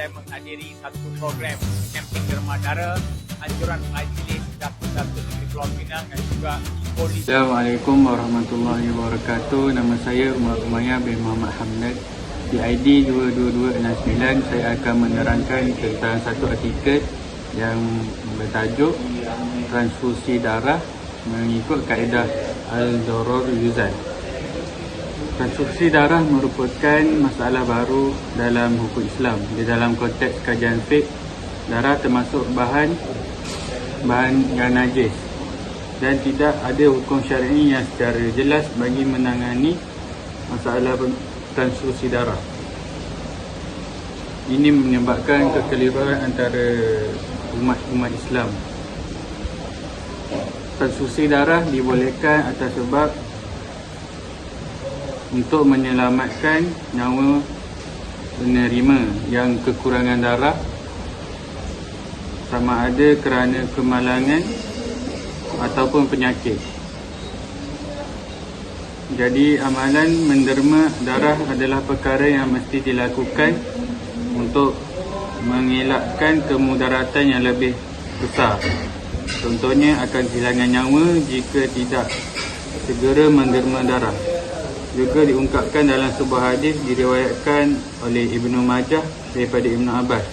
saya menghadiri satu program camping derma darah anjuran majlis Datuk Negeri Pulau Pinang dan juga polis. Assalamualaikum warahmatullahi wabarakatuh. Nama saya Umar Umayyah bin Muhammad Hamdan. Di ID 22269 saya akan menerangkan tentang satu artikel yang bertajuk transfusi darah mengikut kaedah Al-Darar Yuzal. Transfusi darah merupakan masalah baru dalam hukum Islam. Di dalam konteks kajian fiqh, darah termasuk bahan yang najis dan tidak ada hukum syar'i yang secara jelas bagi menangani masalah transfusi darah. Ini menyebabkan kekeliruan antara umat Islam. Transfusi darah dibolehkan atas sebab untuk menyelamatkan nyawa penerima yang kekurangan darah, sama ada kerana kemalangan ataupun penyakit. Jadi amalan menderma darah adalah perkara yang mesti dilakukan untuk mengelakkan kemudaratan yang lebih besar. Contohnya akan kehilangan nyawa jika tidak segera menderma darah. Juga diungkapkan dalam sebuah hadis diriwayatkan oleh Ibnu Majah daripada Ibnu Abbas,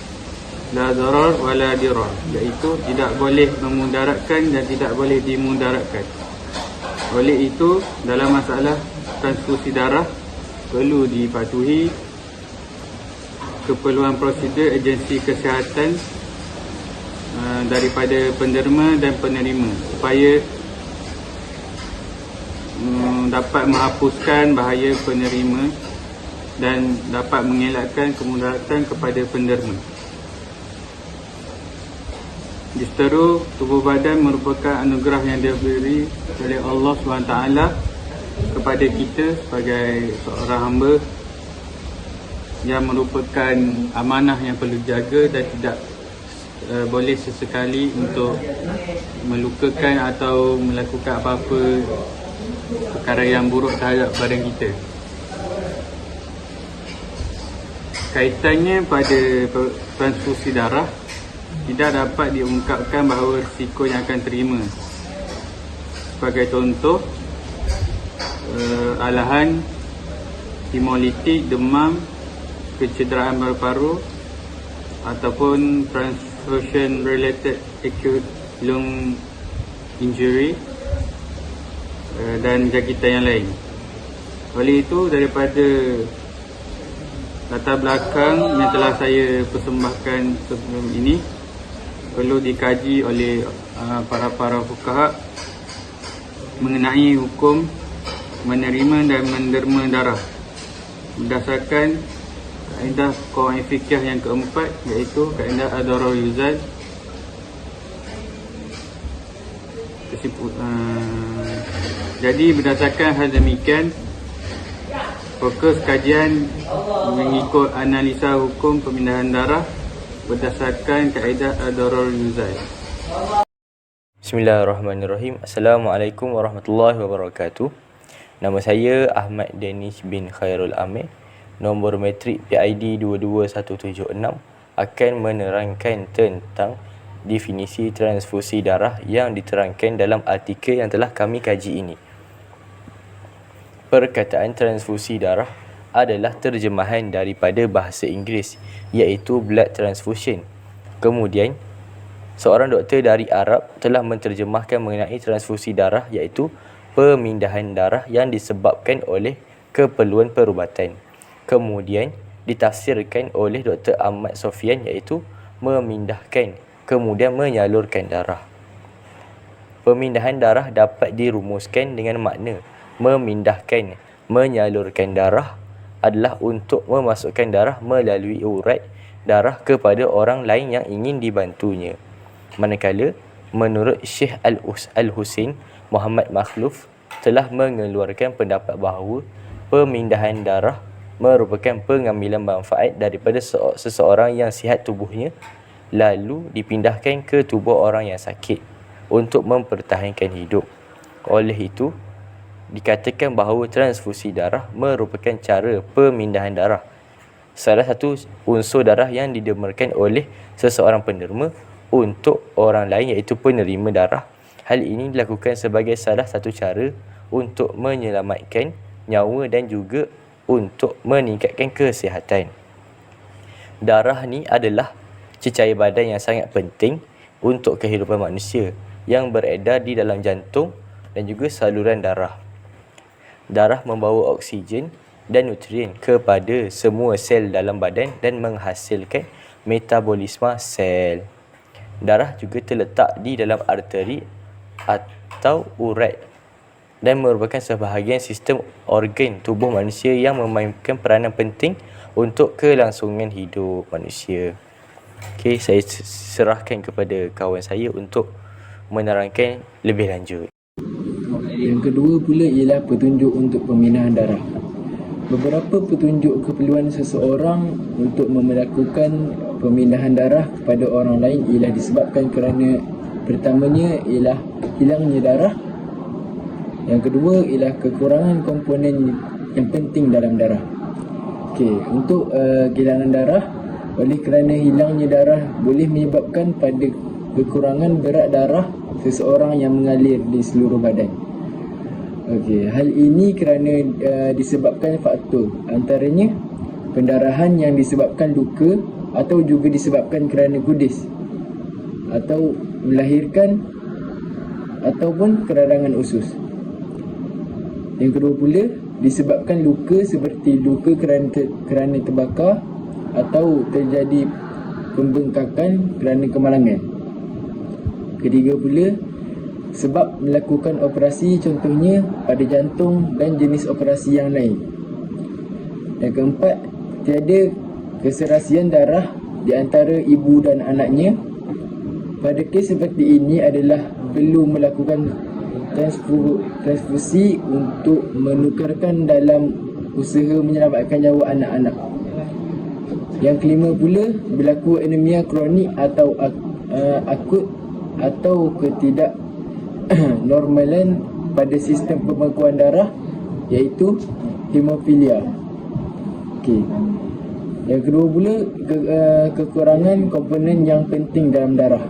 la darar wa la dirar, iaitu tidak boleh memudaratkan dan tidak boleh dimudaratkan. Oleh itu, dalam masalah transfusi darah perlu dipatuhi keperluan prosedur agensi kesihatan daripada penderma dan penerima supaya dapat menghapuskan bahaya penerima dan dapat mengelakkan kemudaratan kepada penderma. Disetero, tubuh badan merupakan anugerah yang diberi oleh Allah SWT kepada kita sebagai seorang hamba, yang merupakan amanah yang perlu dijaga dan tidak boleh sesekali untuk melukakan atau melakukan apa-apa perkara yang buruk terhadap badan kita. Kaitannya pada transfusi darah, tidak dapat diungkapkan bahawa risiko yang akan terima. Sebagai contoh, alahan, hemolitik, demam, kecederaan paru-paru ataupun transfusion related acute lung injury dan jangkitan yang lain. Oleh itu, daripada latar belakang yang telah saya persembahkan sebelum ini, perlu dikaji oleh para fuqaha mengenai hukum menerima dan menderma darah berdasarkan kaedah qawaid fiqh yang keempat, iaitu kaedah Al-Darar Yuzal. Jadi berdasarkan hal demikian, fokus kajian mengikut analisa hukum pemindahan darah berdasarkan kaedah Al-Darar Yuzal. Bismillahirrahmanirrahim. Assalamualaikum warahmatullahi wabarakatuh. Nama saya Ahmad Danish bin Khairul Amir. Nombor metrik PID 22176 akan menerangkan tentang definisi transfusi darah yang diterangkan dalam artikel yang telah kami kaji ini. Perkataan transfusi darah adalah terjemahan daripada bahasa Inggeris, iaitu blood transfusion. Kemudian, seorang doktor dari Arab telah menterjemahkan mengenai transfusi darah, iaitu pemindahan darah yang disebabkan oleh keperluan perubatan. Kemudian ditafsirkan oleh Dr. Ahmad Sofian, iaitu memindahkan, kemudian menyalurkan darah. Pemindahan darah dapat dirumuskan dengan makna memindahkan, menyalurkan darah adalah untuk memasukkan darah melalui urat darah kepada orang lain yang ingin dibantunya. Manakala, menurut Syekh Al-Husin Muhammad Makhluf telah mengeluarkan pendapat bahawa pemindahan darah merupakan pengambilan manfaat daripada seseorang yang sihat tubuhnya lalu dipindahkan ke tubuh orang yang sakit untuk mempertahankan hidup. Oleh itu, dikatakan bahawa transfusi darah merupakan cara pemindahan darah salah satu unsur darah yang didermakan oleh seseorang penerima untuk orang lain iaitu penerima darah. Hal ini dilakukan sebagai salah satu cara untuk menyelamatkan nyawa dan juga untuk meningkatkan kesihatan. Darah ni adalah cecair badan yang sangat penting untuk kehidupan manusia yang beredar di dalam jantung dan juga saluran darah. Darah membawa oksigen dan nutrien kepada semua sel dalam badan dan menghasilkan metabolisme sel. Darah juga terletak di dalam arteri atau urat dan merupakan sebahagian sistem organ tubuh manusia yang memainkan peranan penting untuk kelangsungan hidup manusia. Okey, saya serahkan kepada kawan saya untuk menerangkan lebih lanjut. Yang kedua pula ialah petunjuk untuk peminahan darah. Beberapa petunjuk keperluan seseorang untuk melakukan pemindahan darah kepada orang lain ialah disebabkan kerana pertamanya ialah hilangnya darah. Yang kedua ialah kekurangan komponen yang penting dalam darah. Okey, untuk kehilangan darah, oleh kerana hilangnya darah boleh menyebabkan pada kekurangan berat darah seseorang yang mengalir di seluruh badan. Okey, hal ini kerana disebabkan faktor antaranya pendarahan yang disebabkan luka atau juga disebabkan kerana kudis atau melahirkan ataupun keradangan usus. Yang kedua pula disebabkan luka seperti luka kerana terbakar atau terjadi pembengkakan kerana kemalangan. Ketiga pula sebab melakukan operasi, contohnya pada jantung dan jenis operasi yang lain. Yang keempat, tiada keserasian darah di antara ibu dan anaknya. Pada kes seperti ini adalah perlu melakukan transfusi untuk menukarkan dalam usaha menyelamatkan nyawa anak-anak. Yang kelima pula, berlaku anemia kronik atau akut atau ketidak normalan pada sistem pembekuan darah iaitu hemofilia. Okey. Yang kedua pula kekurangan komponen yang penting dalam darah.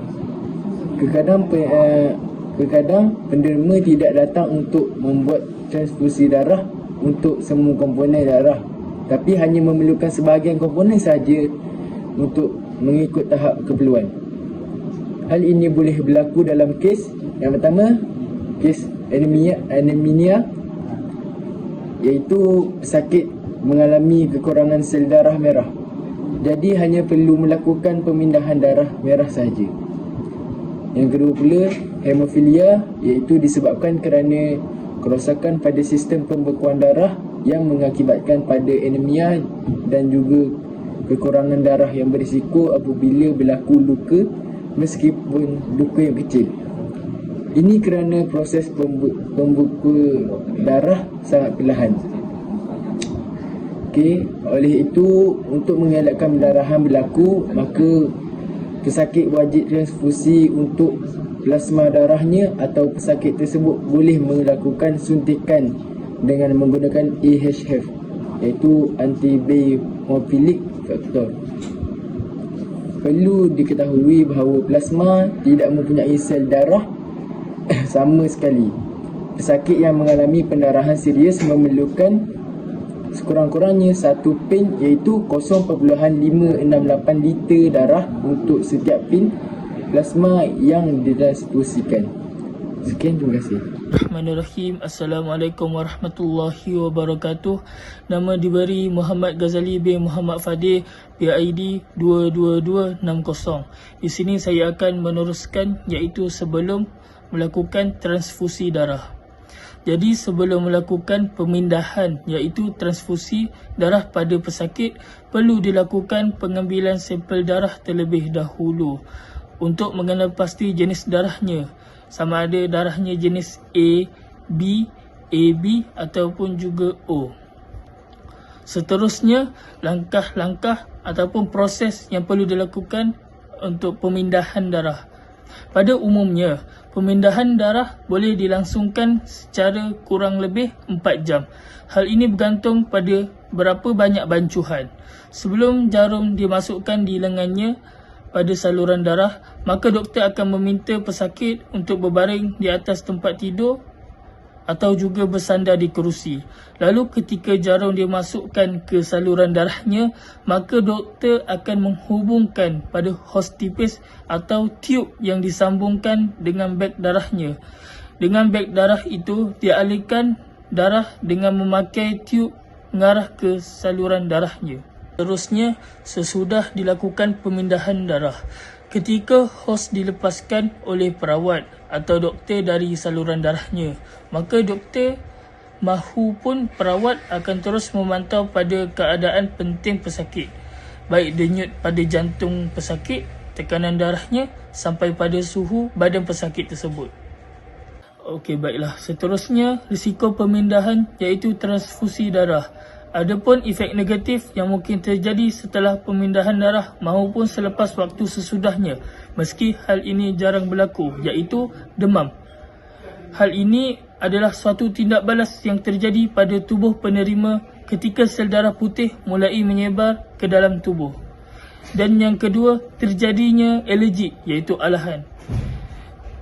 Kadang penderma tidak datang untuk membuat transfusi darah untuk semua komponen darah, tapi hanya memerlukan sebahagian komponen sahaja untuk mengikut tahap keperluan. Hal ini boleh berlaku dalam kes yang pertama, kes anemia, iaitu pesakit mengalami kekurangan sel darah merah. Jadi hanya perlu melakukan pemindahan darah merah sahaja. Yang kedua pula, hemofilia, iaitu disebabkan kerana kerosakan pada sistem pembekuan darah yang mengakibatkan pada anemia dan juga kekurangan darah yang berisiko apabila berlaku luka meskipun luka yang kecil. Ini kerana proses pembuka darah sangat perlahan. Okey, oleh itu untuk mengelakkan pendarahan berlaku, maka pesakit wajib transfusi untuk plasma darahnya atau pesakit tersebut boleh melakukan suntikan dengan menggunakan AHF, iaitu anti-hemophilic factor. Perlu diketahui bahawa plasma tidak mempunyai sel darah sama sekali. Pesakit yang mengalami pendarahan serius memerlukan sekurang-kurangnya satu pin, iaitu 0.568 liter darah untuk setiap pin plasma yang ditransfusikan. Sekian, terima kasih. Bismillahirrahmanirrahim. Assalamualaikum warahmatullahi wabarakatuh. Nama diberi Muhammad Ghazali bin Muhammad Fadil, PID 22260. Di sini saya akan meneruskan, iaitu sebelum melakukan transfusi darah. Jadi sebelum melakukan pemindahan iaitu transfusi darah pada pesakit, perlu dilakukan pengambilan sampel darah terlebih dahulu untuk mengenal pasti jenis darahnya, sama ada darahnya jenis A, B, AB ataupun juga O. Seterusnya, langkah-langkah ataupun proses yang perlu dilakukan untuk pemindahan darah. Pada umumnya, pemindahan darah boleh dilangsungkan secara kurang lebih 4 jam. Hal ini bergantung pada berapa banyak bancuhan. Sebelum jarum dimasukkan di lengannya pada saluran darah, maka doktor akan meminta pesakit untuk berbaring di atas tempat tidur atau juga bersandar di kerusi. Lalu ketika jarum dimasukkan ke saluran darahnya, maka doktor akan menghubungkan pada hostipis atau tiub yang disambungkan dengan beg darahnya. Dengan beg darah itu, dialihkan darah dengan memakai tiub mengarah ke saluran darahnya. Seterusnya, sesudah dilakukan pemindahan darah, ketika hos dilepaskan oleh perawat atau doktor dari saluran darahnya, maka doktor mahupun perawat akan terus memantau pada keadaan penting pesakit, baik denyut pada jantung pesakit, tekanan darahnya sampai pada suhu badan pesakit tersebut. Okey, baiklah. Seterusnya, risiko pemindahan iaitu transfusi darah. Adapun efek negatif yang mungkin terjadi setelah pemindahan darah maupun selepas waktu sesudahnya, meski hal ini jarang berlaku, iaitu demam. Hal ini adalah suatu tindak balas yang terjadi pada tubuh penerima ketika sel darah putih mulai menyebar ke dalam tubuh. Dan yang kedua, terjadinya alergi, iaitu alahan.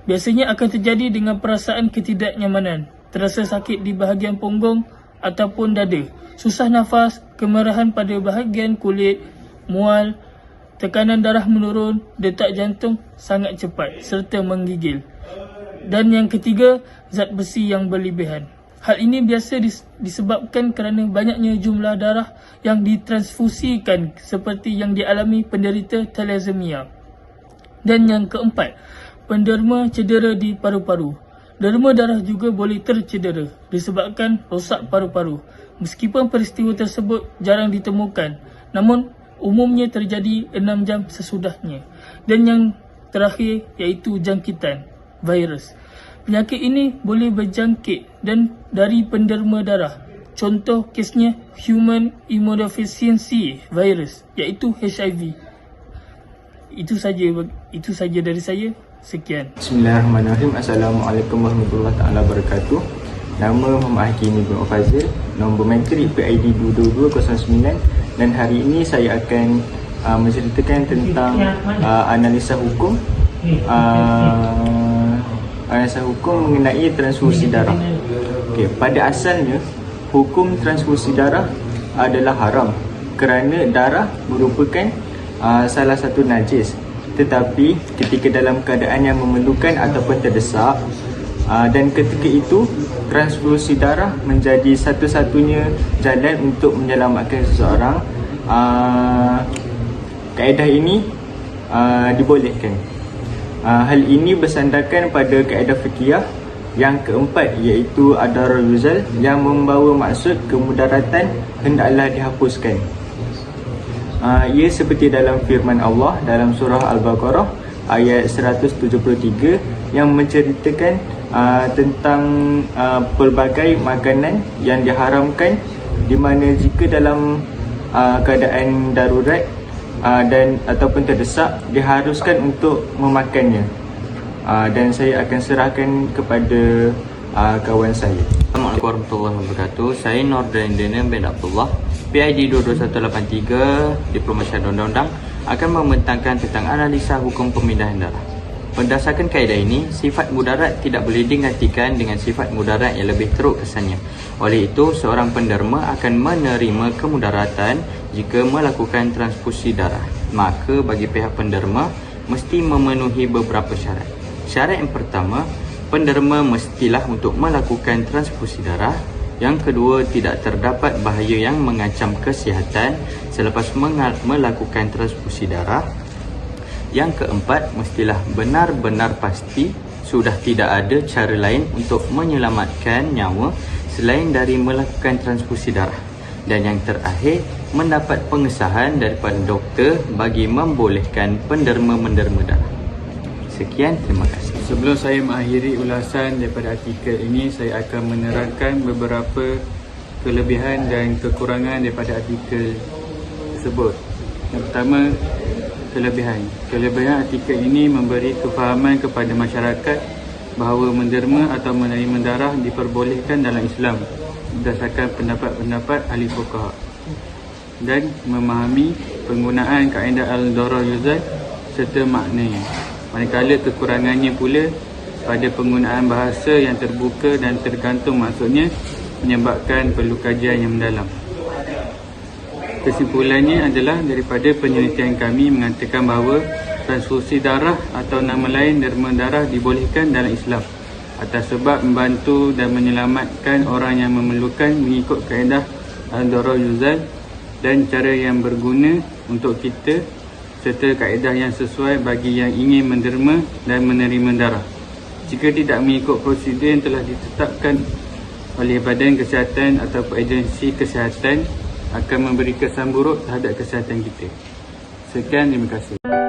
Biasanya akan terjadi dengan perasaan ketidaknyamanan, terasa sakit di bahagian punggung ataupun dada, susah nafas, kemerahan pada bahagian kulit, mual, tekanan darah menurun, detak jantung sangat cepat serta menggigil. Dan yang ketiga, zat besi yang berlebihan. Hal ini biasa disebabkan kerana banyaknya jumlah darah yang ditransfusikan seperti yang dialami penderita thalassemia. Dan yang keempat, penderma cedera di paru-paru. Derma darah juga boleh tercedera disebabkan rosak paru-paru. Meskipun peristiwa tersebut jarang ditemukan, namun umumnya terjadi 6 jam sesudahnya. Dan yang terakhir iaitu jangkitan virus. Penyakit ini boleh berjangkit dan dari penderma darah. Contoh kesnya Human Immunodeficiency Virus, iaitu HIV. Itu saja dari saya. Sekian. Bismillahirrahmanirrahim. Assalamualaikum warahmatullahi taala wabarakatuh. Nama Muhammad Hakim bin Fazil, nombor menteri PID 22209, dan hari ini saya akan menceritakan tentang analisa hukum mengenai transfusi darah. Okey, pada asalnya hukum transfusi darah adalah haram kerana darah merupakan salah satu najis. Tetapi ketika dalam keadaan yang memerlukan ataupun terdesak, dan ketika itu transfusi darah menjadi satu-satunya jalan untuk menyelamatkan seseorang, kaedah ini dibolehkan. Hal ini bersandarkan pada kaedah fiqhiyah yang keempat, iaitu ad-dararul yuzal, yang membawa maksud kemudaratan hendaklah dihapuskan. Ia seperti dalam firman Allah dalam surah Al-Baqarah ayat 173 yang menceritakan tentang pelbagai makanan yang diharamkan, di mana jika dalam keadaan darurat dan ataupun terdesak diharuskan untuk memakannya. Dan saya akan serahkan kepada kawan saya. Assalamualaikum warahmatullahi wabarakatuh. Saya Nordin Dana bin Abdullah, PID 22183, Diploma Syariah Undang-Undang, akan membentangkan tentang analisa hukum pemindahan darah. Berdasarkan kaedah ini, sifat mudarat tidak boleh digantikan dengan sifat mudarat yang lebih teruk kesannya. Oleh itu, seorang penderma akan menerima kemudaratan jika melakukan transfusi darah. Maka bagi pihak penderma mesti memenuhi beberapa syarat. Syarat yang pertama, penderma mestilah untuk melakukan transfusi darah. Yang kedua, tidak terdapat bahaya yang mengancam kesihatan selepas melakukan transfusi darah. Yang keempat, mestilah benar-benar pasti sudah tidak ada cara lain untuk menyelamatkan nyawa selain dari melakukan transfusi darah. Dan yang terakhir, mendapat pengesahan daripada doktor bagi membolehkan penderma menderma darah. Sekian, terima kasih. Sebelum saya mengakhiri ulasan daripada artikel ini, saya akan menerangkan beberapa kelebihan dan kekurangan daripada artikel tersebut. Yang pertama, Kelebihan artikel ini memberi kefahaman kepada masyarakat bahawa menderma atau menerima darah diperbolehkan dalam Islam berdasarkan pendapat-pendapat ahli fuqaha. dan memahami penggunaan kaedah al-darar yuzal serta maknanya. Manakala kekurangannya pula pada penggunaan bahasa yang terbuka dan tergantung maksudnya menyebabkan perlu kajian yang mendalam. Kesimpulannya adalah daripada penelitian kami mengatakan bahawa transfusi darah atau nama lain derma darah dibolehkan dalam Islam atas sebab membantu dan menyelamatkan orang yang memerlukan mengikut kaedah al-darar yuzal dan cara yang berguna untuk kita serta kaedah yang sesuai bagi yang ingin menderma dan menerima darah. Jika tidak mengikut prosedur yang telah ditetapkan oleh Badan Kesihatan atau agensi kesihatan akan memberi kesan buruk terhadap kesihatan kita. Sekian, terima kasih.